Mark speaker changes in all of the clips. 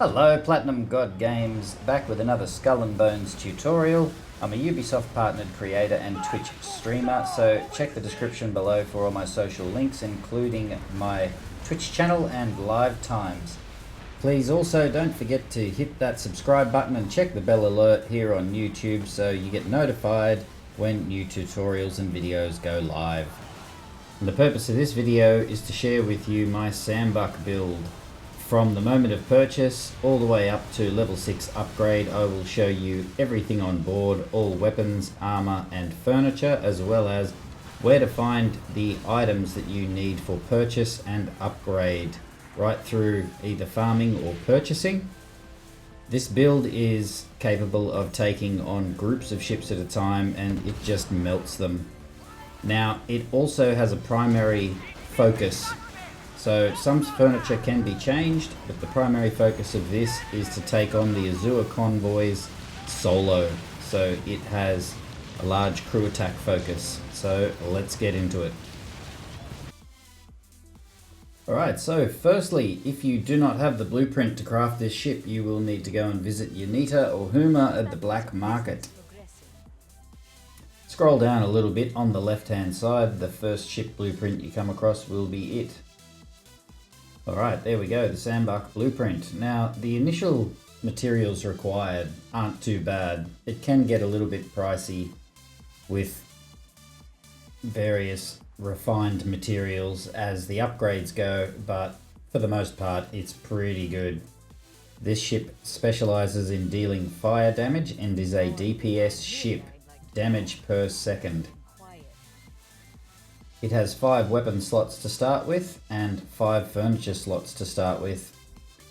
Speaker 1: Hello, Platinum God Games, back with another Skull and Bones tutorial. I'm a Ubisoft partnered creator and Twitch streamer, so check the description below for all my social links, including my Twitch channel and live times. Please also don't forget to hit that subscribe button and check the bell alert here on YouTube so you get notified when new tutorials and videos go live. And the purpose of this video is to share with you my Sambuk build. From the moment of purchase all the way up to level 6 upgrade, I will show you everything on board, all weapons, armor and furniture, as well as where to find the items that you need for purchase and upgrade, right through either farming or purchasing. This build is capable of taking on groups of ships at a time, and it just melts them. Now, it also has a primary focus. So some furniture can be changed, but the primary focus of this is to take on the Azure convoys solo. So it has a large crew attack focus. So let's get into it. Alright, so firstly, if you do not have the blueprint to craft this ship, you will need to go and visit Unita or Huma at the black market. Scroll down a little bit on the left hand side, the first ship blueprint you come across will be it. Alright, there we go, the Sambuk blueprint. Now, the initial materials required aren't too bad. It can get a little bit pricey with various refined materials as the upgrades go, but for the most part, it's pretty good. This ship specializes in dealing fire damage and is a DPS ship, damage per second. It has 5 weapon slots to start with and 5 furniture slots to start with,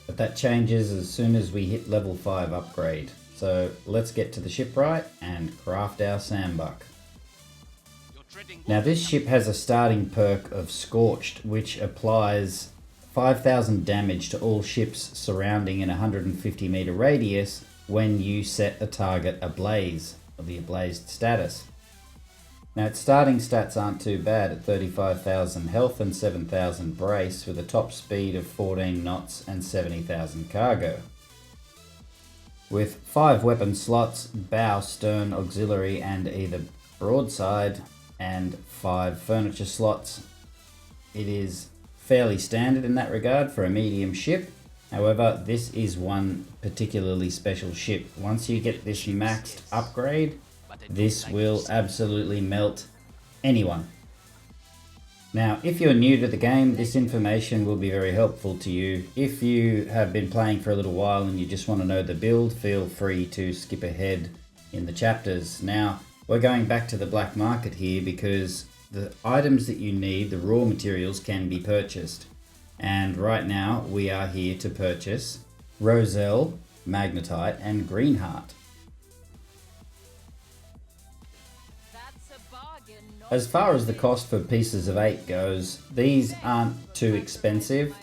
Speaker 1: but that changes as soon as we hit level 5 upgrade. So let's get to the shipwright and craft our Sambuk. Now this ship has a starting perk of Scorched, which applies 5,000 damage to all ships surrounding in a 150 meter radius when you set a target ablaze, or the ablazed status. Now its starting stats aren't too bad at 35,000 health and 7,000 brace with a top speed of 14 knots and 70,000 cargo. With 5 weapon slots, bow, stern, auxiliary and either broadside, and 5 furniture slots, it is fairly standard in that regard for a medium ship. However, this is one particularly special ship. Once you get this maxed upgrade, this will absolutely melt anyone. Now, if you're new to the game, this information will be very helpful to you. If you have been playing for a little while and you just want to know the build, feel free to skip ahead in the chapters. Now, we're going back to the black market here because the items that you need, the raw materials, can be purchased. And right now, we are here to purchase Roselle, Magnetite, and Greenheart. As far as the cost for pieces of 8 goes, these aren't too expensive.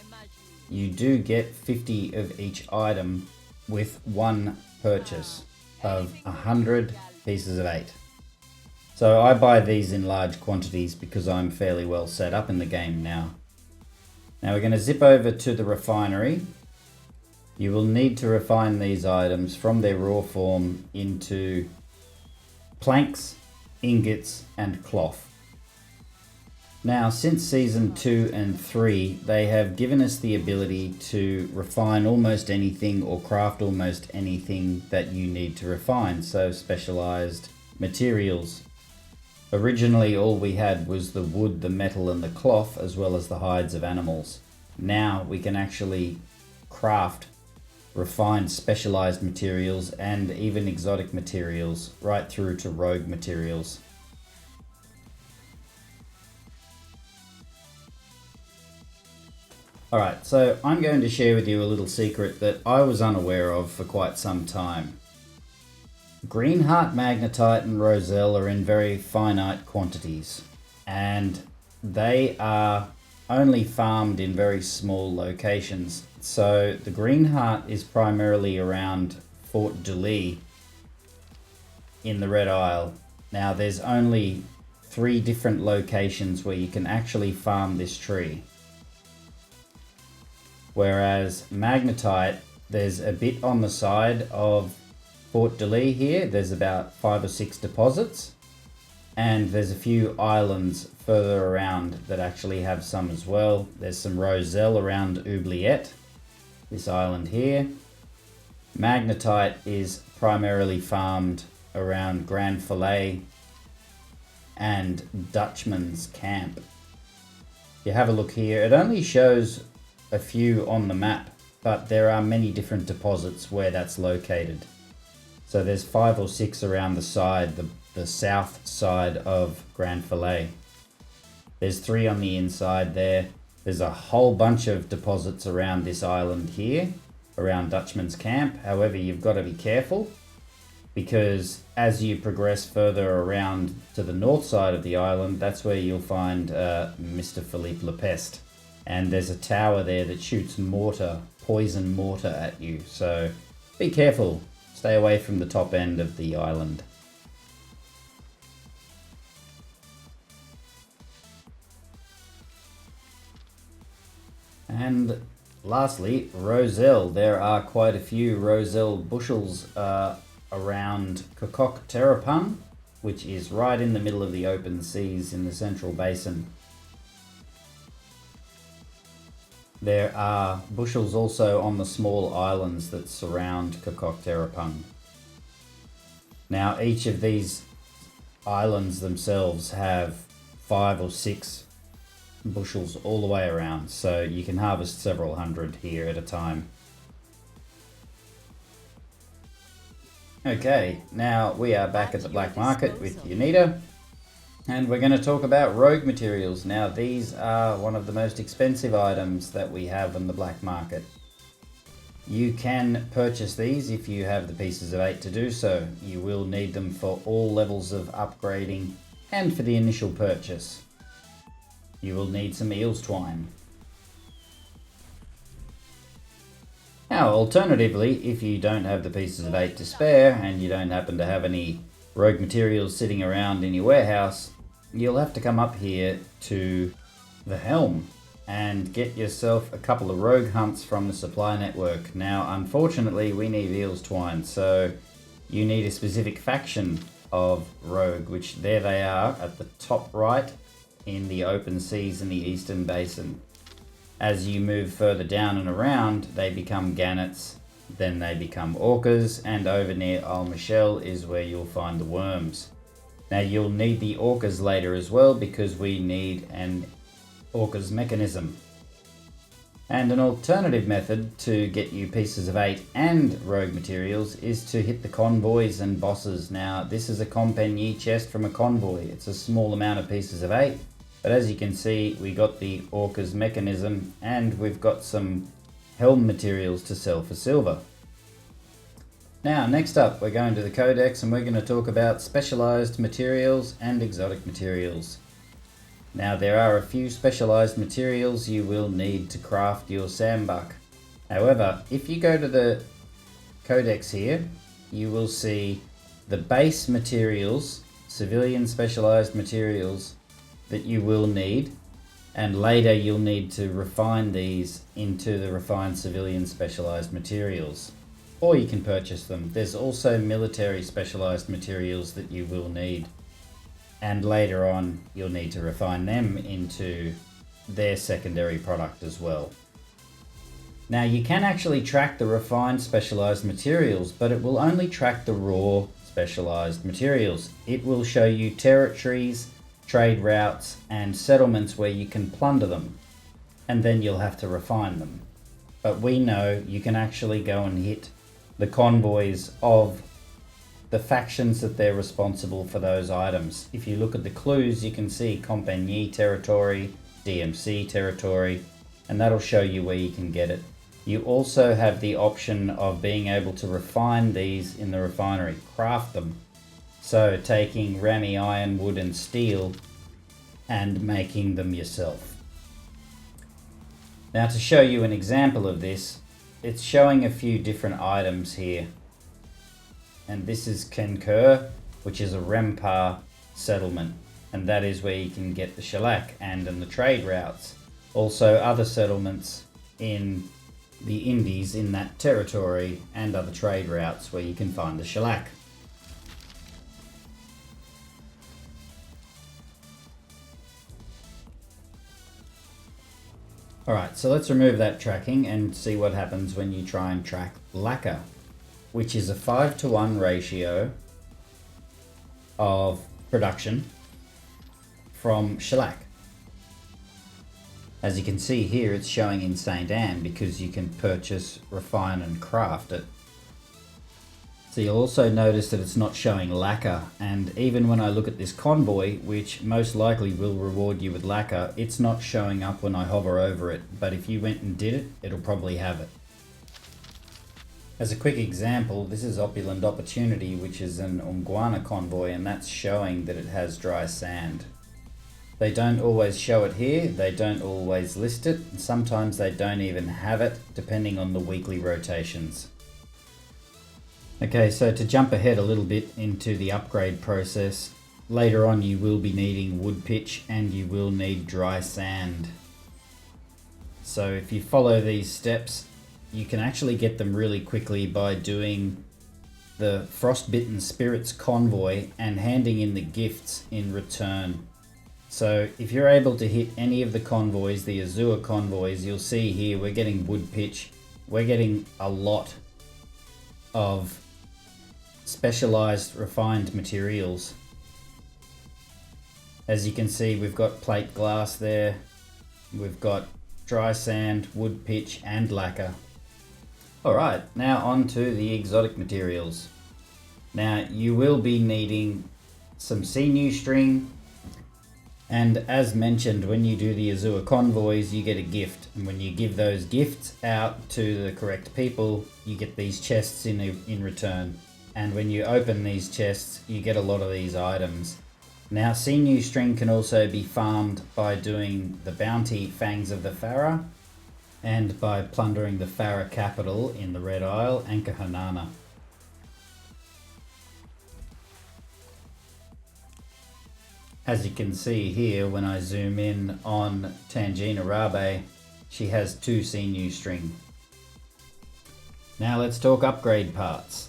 Speaker 1: You do get 50 of each item with one purchase of 100 pieces of 8. So I buy these in large quantities because I'm fairly well set up in the game now. Now we're going to zip over to the refinery. You will need to refine these items from their raw form into planks, ingots and cloth. Now, since season 2 and 3, they have given us the ability to refine almost anything or craft almost anything that you need to refine, so specialized materials. Originally all we had was the wood, the metal and the cloth, as well as the hides of animals. Now we can actually craft refined specialized materials and even exotic materials, right through to rogue materials. Alright, so I'm going to share with you a little secret that I was unaware of for quite some time. Greenheart-Magnetite and Roselle are in very finite quantities, and they are only farmed in very small locations. So the Greenheart is primarily around Fort Dully in the Red Isle. Now there's only 3 different locations where you can actually farm this tree. Whereas Magnetite There's a bit on the side of Fort de Lis here. There's about 5 or 6 deposits, and there's a few islands further around that actually have some as well. There's some Roselle around Oubliette, this island here. Magnetite is primarily farmed around Grand Fillet and Dutchman's Camp. You have a look here, it only shows a few on the map, but there are many different deposits where that's located. So there's 5 or 6 around the side, the south side of Grand Fillet. There's 3 on the inside there. There's a whole bunch of deposits around this island here, around Dutchman's Camp. However, you've got to be careful, because as you progress further around to the north side of the island, that's where you'll find Mr. Philippe Lepeste. And there's a tower there that shoots mortar, poison mortar at you. So be careful, stay away from the top end of the island. And lastly, Roselle. There are quite a few Roselle bushels around Kokok Terrapung, which is right in the middle of the open seas in the central basin. There are bushels also on the small islands that surround Kokok Terrapung. Now, each of these islands themselves have 5 or 6 bushels all the way around, so you can harvest several hundred here at a time. Okay, now we are back at the black market with Unita, and we're going to talk about rogue materials. Now, these are one of the most expensive items that we have on the black market. You can purchase these if you have the pieces of 8 to do so. You will need them for all levels of upgrading and for the initial purchase. You will need some eel's twine. Now, alternatively, if you don't have the pieces of 8 to spare and you don't happen to have any rogue materials sitting around in your warehouse, you'll have to come up here to the helm and get yourself a couple of rogue hunts from the supply network. Now, unfortunately, we need eel's twine, so you need a specific faction of rogue, which there they are at the top right in the open seas in the eastern basin. As you move further down and around, they become gannets, then they become orcas, and over near Al Michel is where you'll find the worms. Now, you'll need the orcas later as well, because we need an orcas mechanism. And an alternative method to get you pieces of 8 and rogue materials is to hit the convoys and bosses. Now, this is a compagnie chest from a convoy. It's a small amount of pieces of 8. But as you can see, we got the orcas mechanism, and we've got some helm materials to sell for silver. Now, next up, we're going to the codex, and we're going to talk about specialized materials and exotic materials. Now, there are a few specialized materials you will need to craft your Sambuk. However, if you go to the codex here, you will see the base materials, civilian specialized materials, that you will need, and later you'll need to refine these into the refined civilian specialized materials, or you can purchase them. There's also military specialized materials that you will need, and later on you'll need to refine them into their secondary product as well. Now, you can actually track the refined specialized materials, but it will only track the raw specialized materials. It will show you territories, trade routes, and settlements where you can plunder them, and then you'll have to refine them. But we know you can actually go and hit the convoys of the factions that they're responsible for those items. If you look at the clues, you can see Compagnie territory, DMC territory, and that'll show you where you can get it. You also have the option of being able to refine these in the refinery, craft them. So taking Rami iron, wood and steel and making them yourself. Now, to show you an example of this, it's showing a few different items here. And this is Kenkur, which is a Rempar settlement. And that is where you can get the shellac and the trade routes. Also other settlements in the indies in that territory and other trade routes where you can find the shellac. Alright, so let's remove that tracking and see what happens when you try and track lacquer, which is a 5-to-1 ratio of production from shellac. As you can see here, it's showing in St. Anne because you can purchase, refine and craft it. So you'll also notice that it's not showing lacquer, and even when I look at this convoy, which most likely will reward you with lacquer, it's not showing up when I hover over it, but if you went and did it, it'll probably have it. As a quick example, this is Opulent Opportunity, which is an Unguana convoy, and that's showing that it has dry sand. They don't always show it here, they don't always list it, and sometimes they don't even have it, depending on the weekly rotations. Okay, so to jump ahead a little bit into the upgrade process, later on you will be needing wood pitch and you will need dry sand. So if you follow these steps, you can actually get them really quickly by doing the Frostbitten Spirits convoy and handing in the gifts in return. So if you're able to hit any of the convoys, the Azure convoys, you'll see here we're getting wood pitch, we're getting a lot of specialized refined materials. As you can see, we've got plate glass there, we've got dry sand, wood pitch and lacquer. Alright, now on to the exotic materials. Now you will be needing some sinew string, and as mentioned, when you do the Azure convoys you get a gift, and when you give those gifts out to the correct people you get these chests in return. And when you open these chests, you get a lot of these items. Now, sinew string can also be farmed by doing the bounty Fangs of the Farah, and by plundering the Farah capital in the Red Isle, Ankahanana. As you can see here, when I zoom in on Tangina Rabe, she has 2 sinew string. Now let's talk upgrade parts.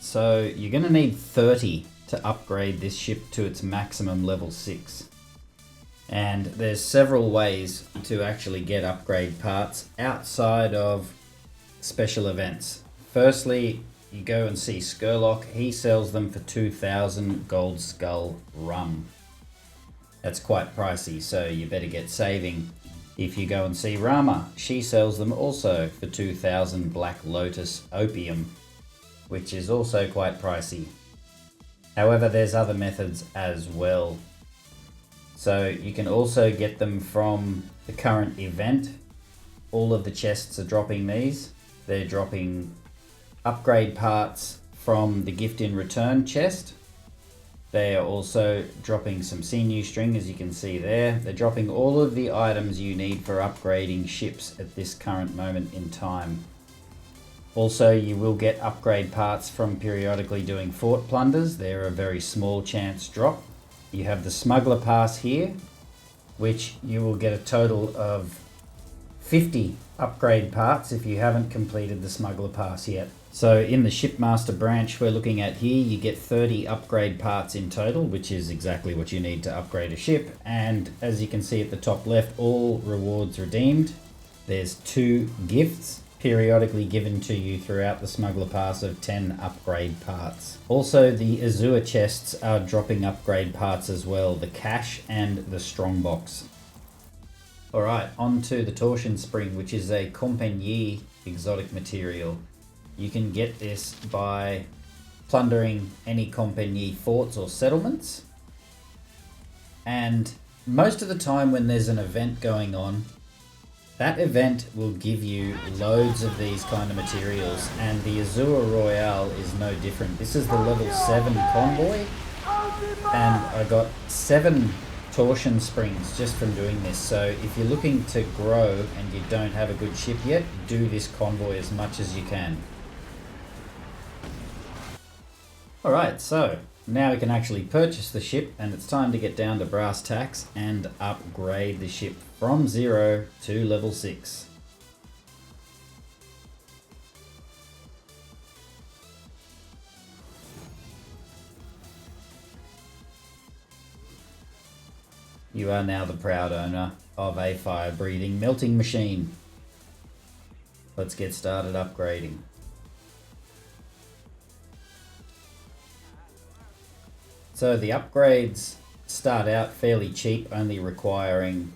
Speaker 1: So you're going to need 30 to upgrade this ship to its maximum level 6. And there's several ways to actually get upgrade parts outside of special events. Firstly, you go and see Skurlock. He sells them for 2,000 gold skull rum. That's quite pricey, so you better get saving. If you go and see Rama, she sells them also for 2,000 Black Lotus opium, which is also quite pricey. However, there's other methods as well. So you can also get them from the current event. All of the chests are dropping these. They're dropping upgrade parts from the gift in return chest. They are also dropping some sinew string, as you can see there. They're dropping all of the items you need for upgrading ships at this current moment in time. Also, you will get upgrade parts from periodically doing fort plunders. They're a very small chance drop. You have the smuggler pass here, which you will get a total of 50 upgrade parts if you haven't completed the smuggler pass yet. So in the shipmaster branch we're looking at here, you get 30 upgrade parts in total, which is exactly what you need to upgrade a ship. And as you can see at the top left, all rewards redeemed. There's 2 gifts periodically given to you throughout the smuggler pass of 10 upgrade parts. Also, the Azure chests are dropping upgrade parts as well, the cache and the Strongbox. Alright, on to the torsion spring, which is a compagnie exotic material. You can get this by plundering any compagnie forts or settlements, and most of the time when there's an event going on, that event will give you loads of these kind of materials, and the Azure Royale is no different. This is the level 7 convoy, and I got 7 torsion springs just from doing this. So if you're looking to grow and you don't have a good ship yet, do this convoy as much as you can. Alright, so now we can actually purchase the ship, and it's time to get down to brass tacks and upgrade the ship from 0 to level 6. You are now the proud owner of a fire-breathing melting machine. Let's get started upgrading. So the upgrades start out fairly cheap, only requiring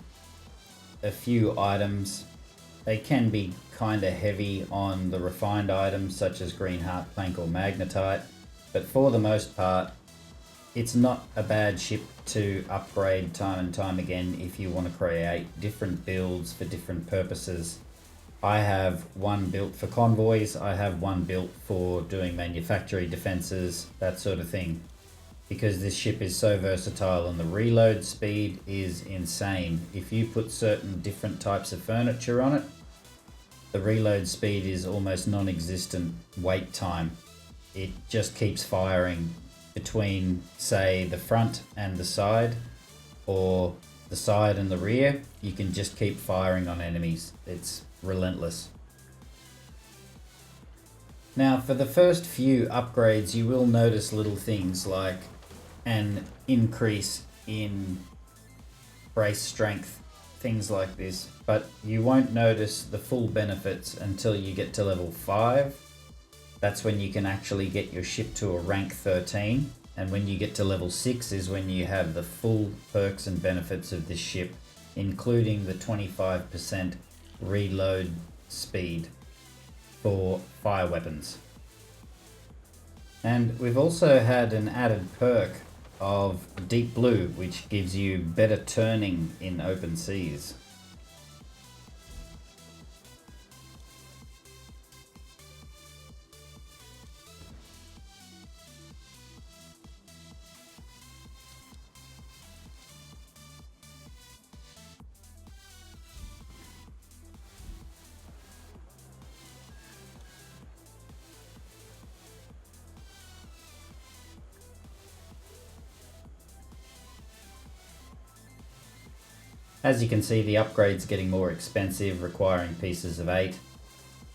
Speaker 1: a few items. They can be kind of heavy on the refined items such as Greenheart, Plank or Magnetite, but for the most part it's not a bad ship to upgrade time and time again if you want to create different builds for different purposes. I have one built for convoys, I have one built for doing manufactory defenses, that sort of thing. Because this ship is so versatile and the reload speed is insane. If you put certain different types of furniture on it, the reload speed is almost non-existent wait time. It just keeps firing between, say, the front and the side, or the side and the rear. You can just keep firing on enemies. It's relentless. Now, for the first few upgrades, you will notice little things like an increase in brace strength, things like this, but you won't notice the full benefits until you get to level 5. That's when you can actually get your ship to a rank 13, and when you get to level 6 is when you have the full perks and benefits of this ship, including the 25% reload speed for fire weapons. And we've also had an added perk of Deep Blue, which gives you better turning in open seas. As you can see, the upgrade's getting more expensive, requiring pieces of 8.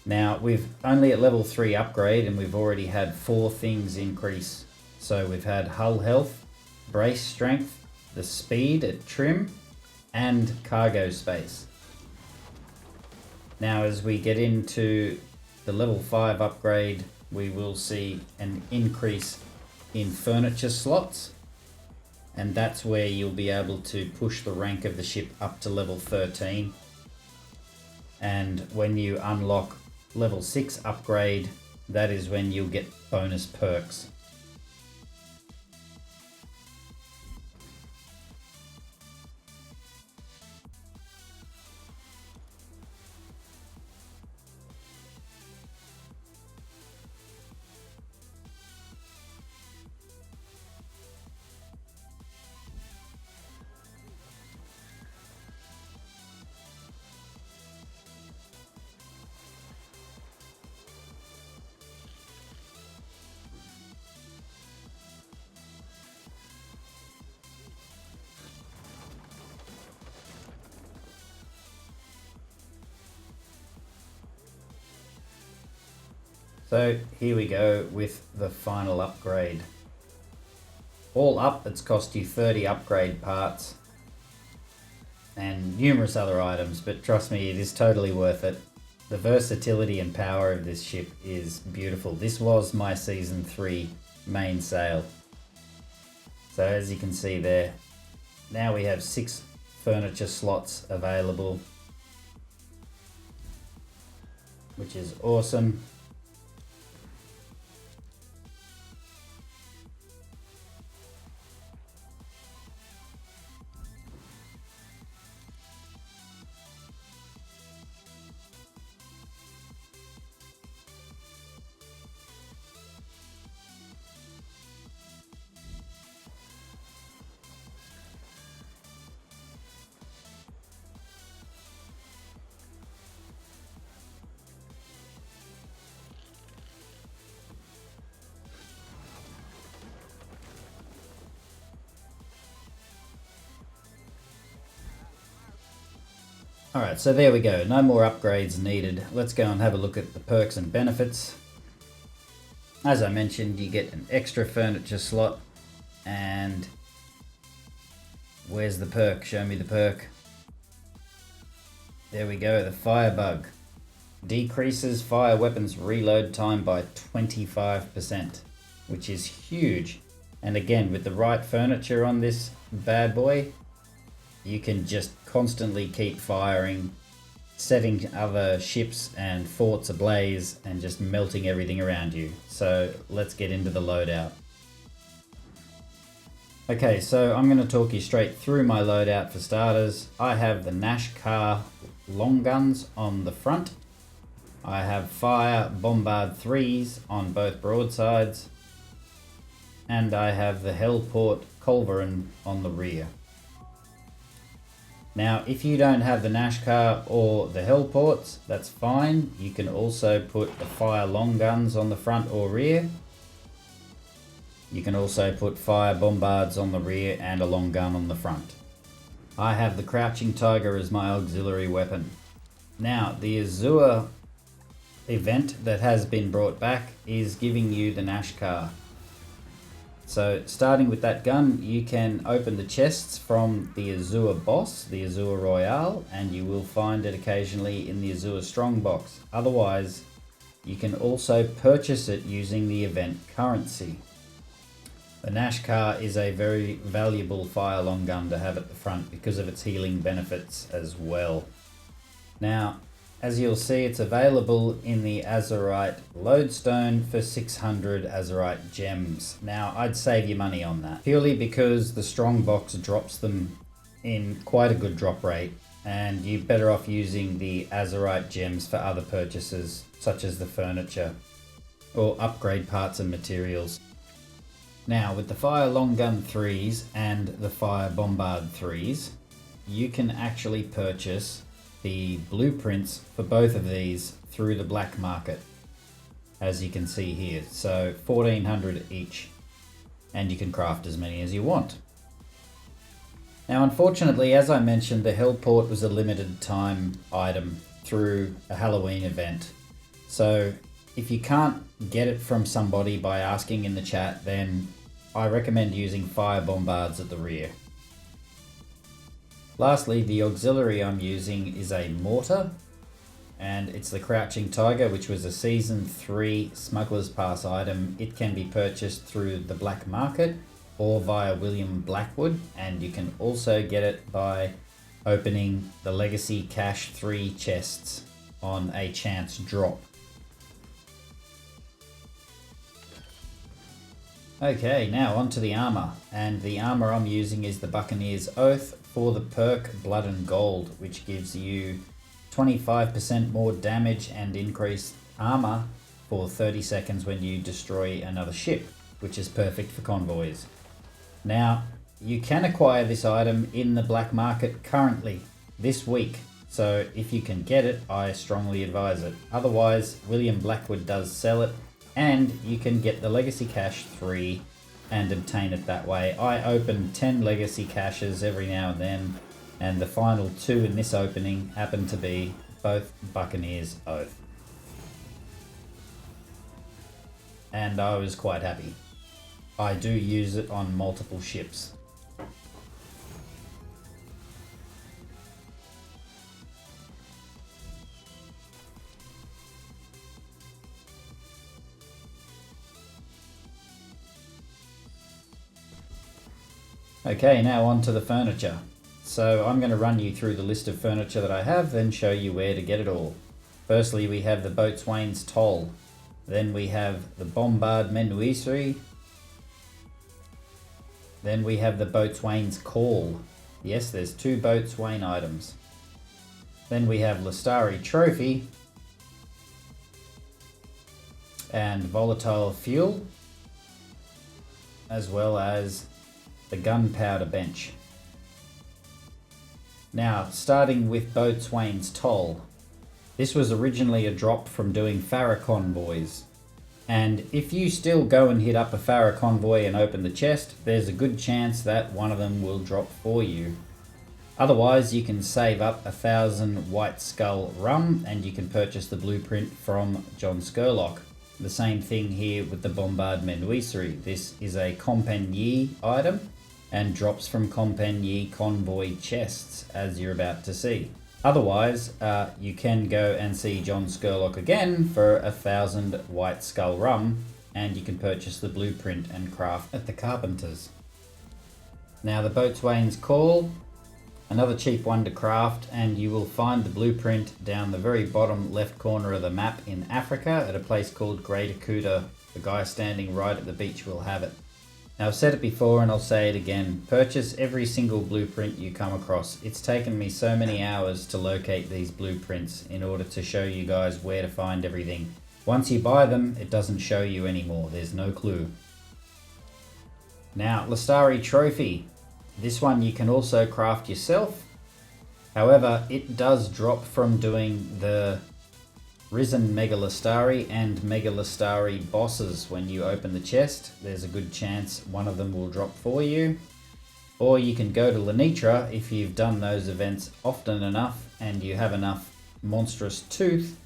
Speaker 1: Now, we've only at level 3 upgrade and we've already had 4 things increase. So we've had hull health, brace strength, the speed at trim, and cargo space. Now, as we get into the level 5 upgrade, we will see an increase in furniture slots. And that's where you'll be able to push the rank of the ship up to level 13. And when you unlock level 6 upgrade, that is when you'll get bonus perks. So here we go with the final upgrade. All up, it's cost you 30 upgrade parts and numerous other items, but trust me, it is totally worth it. The versatility and power of this ship is beautiful. This was my Season 3 main sail. So as you can see there, now we have 6 furniture slots available, which is awesome. Alright, so there we go. No more upgrades needed. Let's go and have a look at the perks and benefits. As I mentioned, you get an extra furniture slot and Where's the perk? Show me the perk. There we go, the Firebug. Decreases fire weapons reload time by 25%, which is huge. And again, with the right furniture on this bad boy, you can just constantly keep firing, setting other ships and forts ablaze and just melting everything around you. So let's get into the loadout. Okay, so I'm going to talk you straight through my loadout for starters. I have the Nashkar long guns on the front. I have fire bombard 3s on both broadsides. And I have the Hellport Culverin on the rear. Now, if you don't have the Nashkar or the Hellports, that's fine. You can also put the fire long guns on the front or rear. You can also put fire bombards on the rear and a long gun on the front. I have the Crouching Tiger as my auxiliary weapon. Now, the Azure event that has been brought back is giving you the Nashkar. So starting with that gun, you can open the chests from the Azure boss, the Azure Royale, and you will find it occasionally in the Azure Strongbox. Otherwise, you can also purchase it using the event currency. The Nashkar is a very valuable fire long gun to have at the front because of its healing benefits as well. Now, as you'll see, it's available in the Azurite Lodestone for 600 Azurite gems. Now, I'd save you money on that, purely because the Strongbox drops them in quite a good drop rate, and you're better off using the Azurite gems for other purchases, such as the furniture, or upgrade parts and materials. Now, with the Fire Long Gun 3s and the Fire Bombard 3s, you can actually purchase the blueprints for both of these through the black market, as you can see here. So 1400 each, and you can craft as many as you want. Now, unfortunately, as I mentioned, the Hellport was a limited time item through a Halloween event. So if you can't get it from somebody by asking in the chat, then I recommend using fire bombards at the rear. Lastly, the auxiliary I'm using is a mortar, and it's the Crouching Tiger, which was a Season 3 Smuggler's Pass item. It can be purchased through the black market or via William Blackwood, and you can also get it by opening the Legacy Cache 3 chests on a chance drop. Okay, now onto the armor, and the armor I'm using is the Buccaneer's Oath for the perk Blood and Gold, which gives you 25% more damage and increased armor for 30 seconds when you destroy another ship, which is perfect for convoys. Now, you can acquire this item in the black market currently, this week, so if you can get it, I strongly advise it. Otherwise, William Blackwood does sell it, and you can get the Legacy Cache 3 and obtain it that way. I open 10 Legacy Caches every now and then, and the final 2 in this opening happen to be both Buccaneer's Oath. And I was quite happy. I do use it on multiple ships. Okay, now on to the furniture. So I'm going to run you through the list of furniture that I have, then show you where to get it all. Firstly, we have the Boatswain's Toll. Then we have the Bombard Menuiserie. Then we have the Boatswain's Call. Yes, there's 2 Boatswain items. Then we have Lestari Trophy and Volatile Fuel, as well as the Gunpowder Bench. Now, starting with Boatswain's Toll. This was originally a drop from doing Farah convoys. And if you still go and hit up a Farah convoy and open the chest, there's a good chance that one of them will drop for you. Otherwise, you can save up 1,000 White Skull rum and you can purchase the blueprint from John Scurlock. The same thing here with the Bombard Menuiserie. This is a Compagnie item, and drops from Compagnie Convoy chests, as you're about to see. Otherwise, you can go and see John Scurlock again for 1,000 White Skull Rum, and you can purchase the blueprint and craft at the Carpenters. Now the Boatswain's Call, another cheap one to craft, and you will find the blueprint down the very bottom left corner of the map in Africa at a place called Great Akuta. The guy standing right at the beach will have it. Now I've said it before and I'll say it again, purchase every single blueprint you come across. It's taken me so many hours to locate these blueprints in order to show you guys where to find everything. Once you buy them, it doesn't show you anymore, there's no clue. Now, Lestari Trophy. This one you can also craft yourself. However, it does drop from doing the Risen Megalistari and Megalistari bosses. When you open the chest, there's a good chance one of them will drop for you. Or you can go to Lenitra if you've done those events often enough and you have enough monstrous tooth.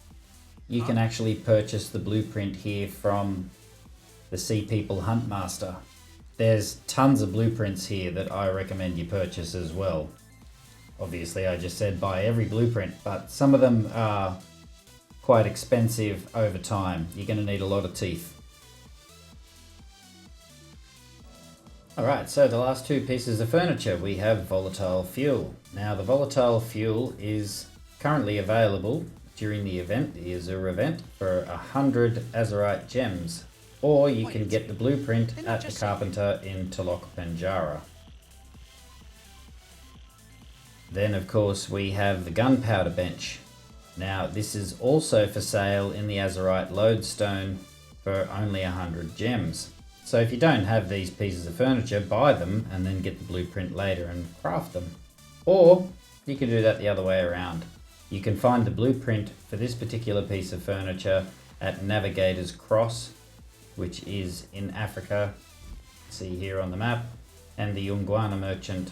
Speaker 1: You can actually purchase the blueprint here from the Sea People Huntmaster. There's tons of blueprints here that I recommend you purchase as well. Obviously, I just said buy every blueprint, but some of them are quite expensive over time. You're going to need a lot of teeth. Alright, so the last two pieces of furniture, we have volatile fuel. Now the volatile fuel is currently available during the event, the Azure event, for 100 Azurite gems. Or you can get the blueprint at the Carpenter in Talok Penjara. Then of course we have the gunpowder bench. Now this is also for sale in the Azurite Lodestone for only 100 gems. So if you don't have these pieces of furniture, buy them and then get the blueprint later and craft them. Or you can do that the other way around. You can find the blueprint for this particular piece of furniture at Navigator's Cross, which is in Africa, see here on the map, and the Ungwana merchant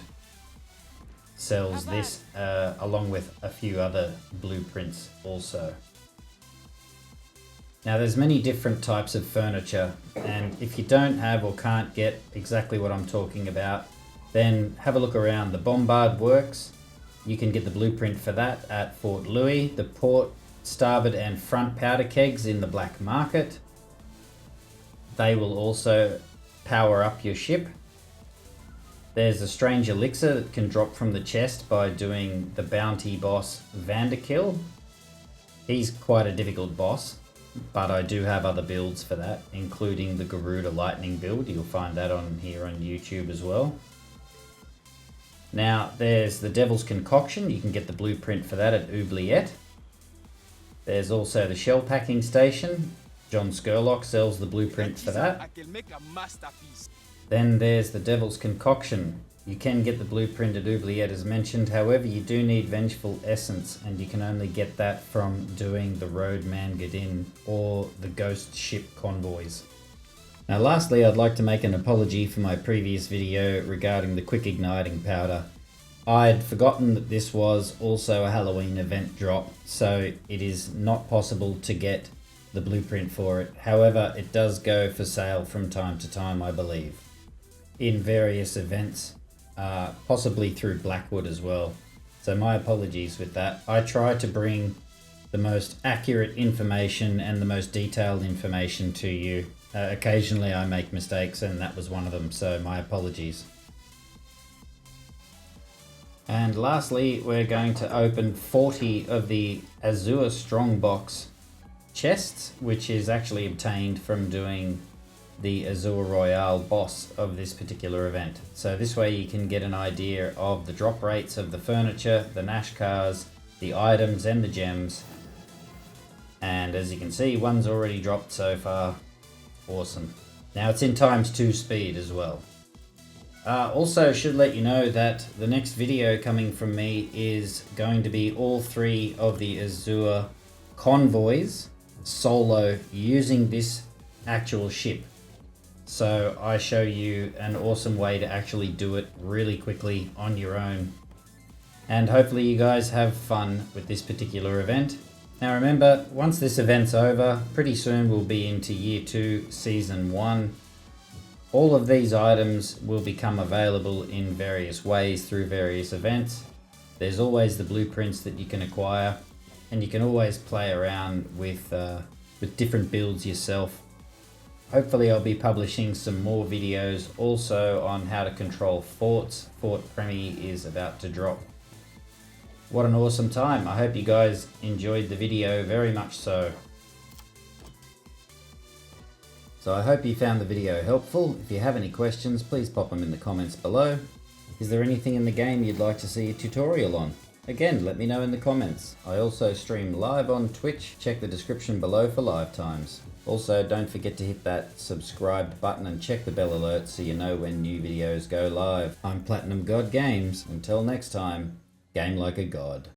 Speaker 1: sells this along with a few other blueprints also. Now there's many different types of furniture, and if you don't have or can't get exactly what I'm talking about, then have a look around. The Bombard Works, you can get the blueprint for that at Fort Louis. The port, starboard and front powder kegs in the black market. They will also power up your ship. There's a strange elixir that can drop from the chest by doing the bounty boss Vanderkill. He's quite a difficult boss, but I do have other builds for that, including the Garuda lightning build. You'll find that on here on YouTube as well. Now there's the Devil's Concoction. You can get the blueprint for that at Oubliette. There's also the shell packing station. John Scurlock sells the blueprint for that. Then there's the Devil's Concoction. You can get the blueprint at Oubliette as mentioned, however you do need Vengeful Essence, and you can only get that from doing the Road Mangadin or the Ghost Ship Convoys. Now lastly, I'd like to make an apology for my previous video regarding the Quick Igniting Powder. I'd forgotten that this was also a Halloween event drop, so it is not possible to get the blueprint for it. However, it does go for sale from time to time, I believe, in various events, possibly through Blackwood as well. So my apologies with that. I try to bring the most accurate information and the most detailed information to you. Occasionally I make mistakes, and that was one of them, so my apologies. And lastly, we're going to open 40 of the Azure Strongbox chests, which is actually obtained from doing the Azure Royale boss of this particular event. So this way you can get an idea of the drop rates of the furniture, the Nash cars, the items and the gems. And as you can see, one's already dropped so far. Awesome. Now it's in ×2 speed as well. Also should let you know that the next video coming from me is going to be all 3 of the Azure convoys solo using this actual ship. So I show you an awesome way to actually do it really quickly on your own. And hopefully you guys have fun with this particular event. Now remember, once this event's over, pretty soon we'll be into Year 2, Season 1. All of these items will become available in various ways through various events. There's always the blueprints that you can acquire, and you can always play around with different builds yourself. Hopefully I'll be publishing some more videos also on how to control forts. Fort Premi is about to drop. What an awesome time. I hope you guys enjoyed the video very much so. So I hope you found the video helpful. If you have any questions, please pop them in the comments below. Is there anything in the game you'd like to see a tutorial on? Again, let me know in the comments. I also stream live on Twitch. Check the description below for live times. Also, don't forget to hit that subscribe button and check the bell alerts so you know when new videos go live. I'm Platinum God Games. Until next time, game like a god.